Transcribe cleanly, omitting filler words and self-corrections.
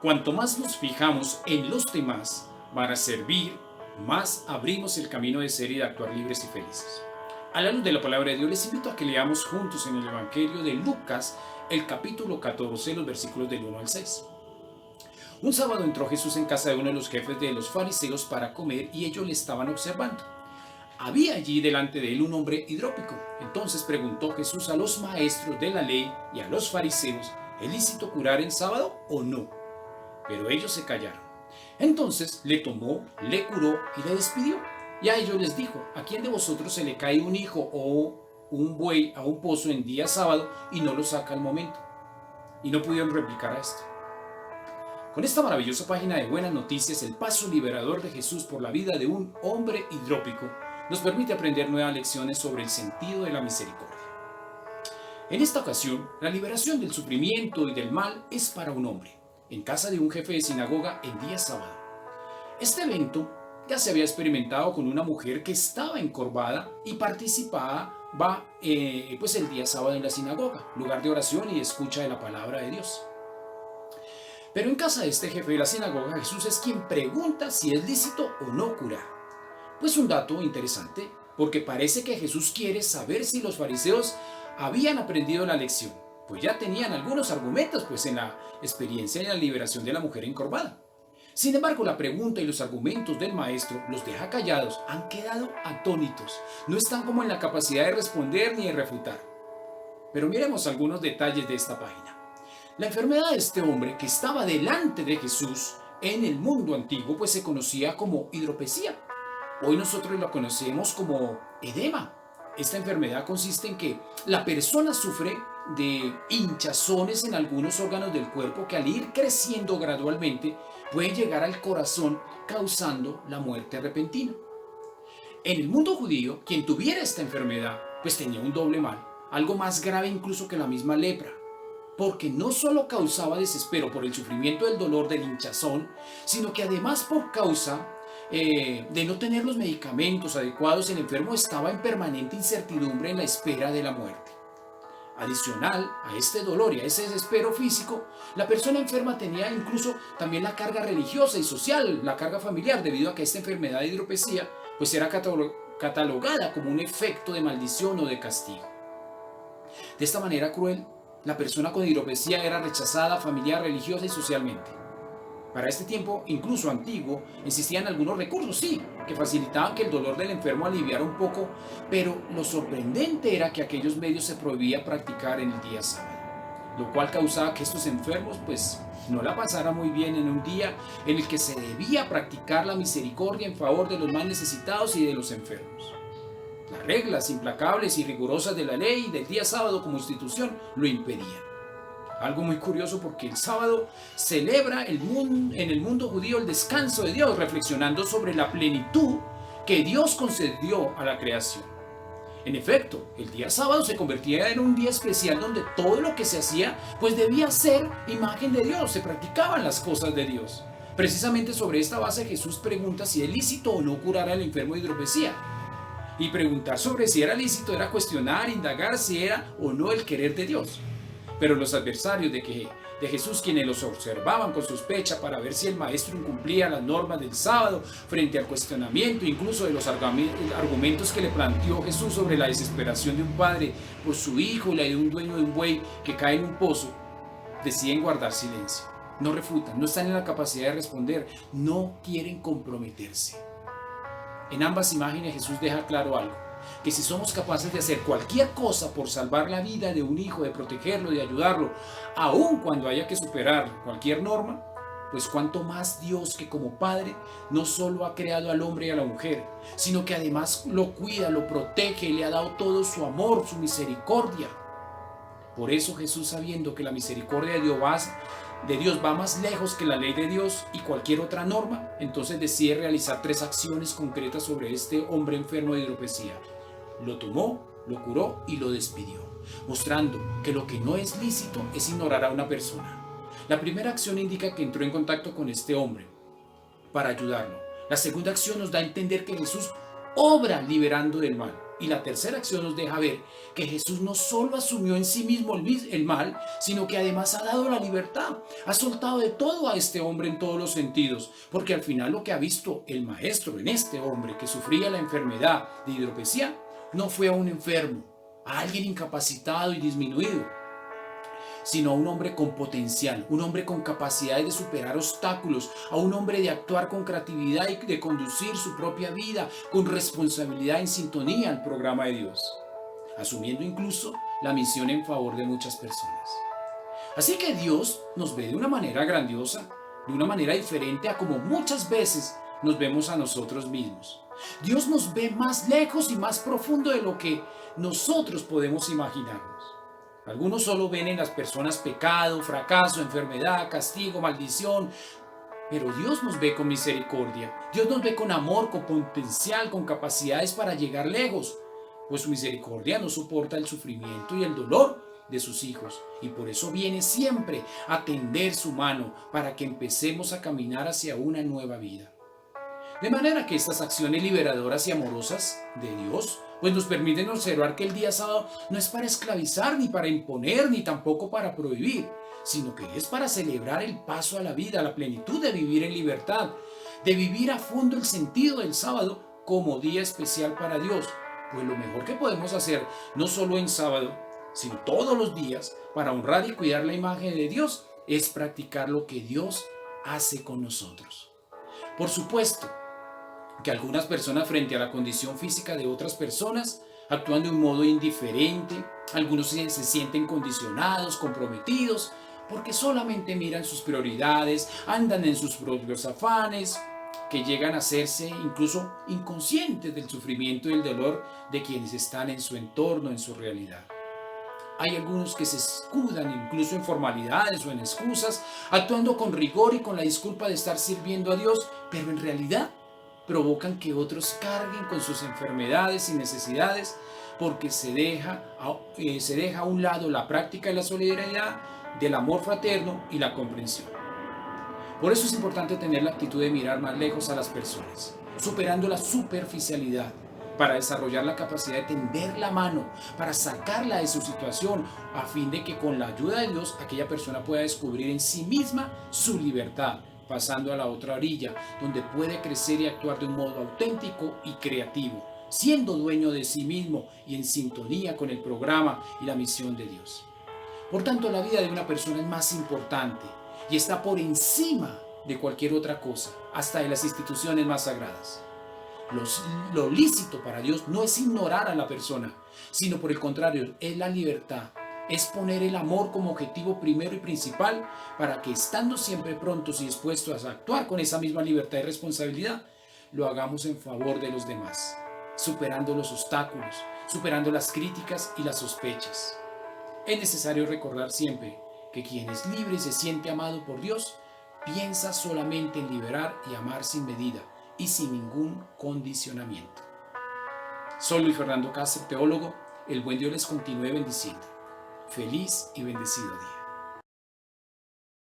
Cuanto más nos fijamos en los demás para servir, más abrimos el camino de ser y de actuar libres y felices. A la luz de la palabra de Dios, les invito a que leamos juntos en el Evangelio de Lucas, el capítulo 14, los versículos del 1 al 6. Un sábado entró Jesús en casa de uno de los jefes de los fariseos para comer y ellos le estaban observando. Había allí delante de él un hombre hidrópico. Entonces preguntó Jesús a los maestros de la ley y a los fariseos: ¿es lícito curar en sábado o no? Pero ellos se callaron. Entonces le tomó, le curó y le despidió. Y a ellos les dijo: ¿a quién de vosotros se le cae un hijo o un buey a un pozo en día sábado y no lo saca al momento? Y no pudieron replicar a esto. Con esta maravillosa página de buenas noticias, el paso liberador de Jesús por la vida de un hombre hidrópico nos permite aprender nuevas lecciones sobre el sentido de la misericordia. En esta ocasión, la liberación del sufrimiento y del mal es para un hombre, en casa de un jefe de sinagoga en día sábado. Este evento ya se había experimentado con una mujer que estaba encorvada y participaba el día sábado en la sinagoga, lugar de oración y escucha de la palabra de Dios. Pero en casa de este jefe de la sinagoga, Jesús es quien pregunta si es lícito o no curar. Pues un dato interesante, porque parece que Jesús quiere saber si los fariseos habían aprendido la lección, pues ya tenían algunos argumentos en la experiencia y la liberación de la mujer encorvada. Sin embargo, la pregunta y los argumentos del maestro los deja callados, han quedado atónitos, no están como en la capacidad de responder ni de refutar. Pero miremos algunos detalles de esta página. La enfermedad de este hombre que estaba delante de Jesús en el mundo antiguo se conocía como hidropesía. Hoy nosotros la conocemos como edema. Esta enfermedad consiste en que la persona sufre de hinchazones en algunos órganos del cuerpo que al ir creciendo gradualmente pueden llegar al corazón causando la muerte repentina. En el mundo judío, quien tuviera esta enfermedad tenía un doble mal, algo más grave incluso que la misma lepra, porque no solo causaba desespero por el sufrimiento del dolor del hinchazón, sino que además por causa de no tener los medicamentos adecuados, el enfermo estaba en permanente incertidumbre en la espera de la muerte. Adicional a este dolor y a ese desespero físico, la persona enferma tenía incluso también la carga religiosa y social, la carga familiar, debido a que esta enfermedad de hidropesía era catalogada como un efecto de maldición o de castigo. De esta manera cruel, la persona con hidropesía era rechazada familiar, religiosa y socialmente. Para este tiempo, incluso antiguo, existían algunos recursos, sí, que facilitaban que el dolor del enfermo aliviara un poco, pero lo sorprendente era que aquellos medios se prohibía practicar en el día sábado, lo cual causaba que estos enfermos no la pasaran muy bien en un día en el que se debía practicar la misericordia en favor de los más necesitados y de los enfermos. Las reglas implacables y rigurosas de la ley y del día sábado como institución lo impedían. Algo muy curioso, porque el sábado celebra en el mundo judío el descanso de Dios, reflexionando sobre la plenitud que Dios concedió a la creación. En efecto, el día sábado se convertía en un día especial donde todo lo que se hacía debía ser imagen de Dios, se practicaban las cosas de Dios. Precisamente sobre esta base Jesús pregunta si es lícito o no curar al enfermo de hidropesía. Y preguntar sobre si era lícito era cuestionar, indagar si era o no el querer de Dios. Pero los adversarios de Jesús, quienes los observaban con sospecha para ver si el maestro incumplía las normas del sábado, frente al cuestionamiento incluso de los argumentos que le planteó Jesús sobre la desesperación de un padre por su hijo y la de un dueño de un buey que cae en un pozo, deciden guardar silencio. No refutan, no están en la capacidad de responder, no quieren comprometerse. En ambas imágenes Jesús deja claro algo: que si somos capaces de hacer cualquier cosa por salvar la vida de un hijo, de protegerlo, de ayudarlo, aun cuando haya que superar cualquier norma, cuanto más Dios, que como Padre no solo ha creado al hombre y a la mujer, sino que además lo cuida, lo protege y le ha dado todo su amor, su misericordia. Por eso Jesús, sabiendo que la misericordia de Dios va más lejos que la ley de Dios y cualquier otra norma, entonces decide realizar 3 acciones concretas sobre este hombre enfermo de hidropesía. Lo tomó, lo curó y lo despidió, mostrando que lo que no es lícito es ignorar a una persona. La primera acción indica que entró en contacto con este hombre para ayudarlo. La segunda acción nos da a entender que Jesús obra liberando del mal. Y la tercera acción nos deja ver que Jesús no solo asumió en sí mismo el mal, sino que además ha dado la libertad. Ha soltado de todo a este hombre en todos los sentidos, porque al final lo que ha visto el maestro en este hombre que sufría la enfermedad de hidropesía no fue a un enfermo, a alguien incapacitado y disminuido, sino a un hombre con potencial, un hombre con capacidad de superar obstáculos, a un hombre de actuar con creatividad y de conducir su propia vida con responsabilidad en sintonía al programa de Dios, asumiendo incluso la misión en favor de muchas personas. Así que Dios nos ve de una manera grandiosa, de una manera diferente a como muchas veces nos vemos a nosotros mismos. Dios nos ve más lejos y más profundo de lo que nosotros podemos imaginarnos. Algunos solo ven en las personas pecado, fracaso, enfermedad, castigo, maldición, pero Dios nos ve con misericordia. Dios nos ve con amor, con potencial, con capacidades para llegar lejos, pues su misericordia no soporta el sufrimiento y el dolor de sus hijos, y por eso viene siempre a tender su mano para que empecemos a caminar hacia una nueva vida. De manera que estas acciones liberadoras y amorosas de Dios pues nos permiten observar que el día sábado no es para esclavizar, ni para imponer, ni tampoco para prohibir, sino que es para celebrar el paso a la vida, la plenitud de vivir en libertad, de vivir a fondo el sentido del sábado como día especial para Dios. Pues lo mejor que podemos hacer, no solo en sábado, sino todos los días, para honrar y cuidar la imagen de Dios, es practicar lo que Dios hace con nosotros. Por supuesto que algunas personas, frente a la condición física de otras personas, actúan de un modo indiferente. Algunos se sienten condicionados, comprometidos, porque solamente miran sus prioridades, andan en sus propios afanes, que llegan a hacerse incluso inconscientes del sufrimiento y el dolor de quienes están en su entorno, en su realidad. Hay algunos que se escudan incluso en formalidades o en excusas, actuando con rigor y con la disculpa de estar sirviendo a Dios, pero en realidad provocan que otros carguen con sus enfermedades y necesidades, porque se deja a un lado la práctica de la solidaridad, del amor fraterno y la comprensión. Por eso es importante tener la actitud de mirar más lejos a las personas, superando la superficialidad, para desarrollar la capacidad de tender la mano, para sacarla de su situación, a fin de que con la ayuda de Dios aquella persona pueda descubrir en sí misma su libertad, pasando a la otra orilla, donde puede crecer y actuar de un modo auténtico y creativo, siendo dueño de sí mismo y en sintonía con el programa y la misión de Dios. Por tanto, la vida de una persona es más importante y está por encima de cualquier otra cosa, hasta de las instituciones más sagradas. Lo lícito para Dios no es ignorar a la persona, sino por el contrario, es la libertad. Es poner el amor como objetivo primero y principal, para que estando siempre prontos y dispuestos a actuar con esa misma libertad y responsabilidad, lo hagamos en favor de los demás, superando los obstáculos, superando las críticas y las sospechas. Es necesario recordar siempre que quien es libre y se siente amado por Dios, piensa solamente en liberar y amar sin medida y sin ningún condicionamiento. Soy Luis Fernando Cáceres, teólogo. El buen Dios les continúe bendiciendo. Feliz y bendecido día.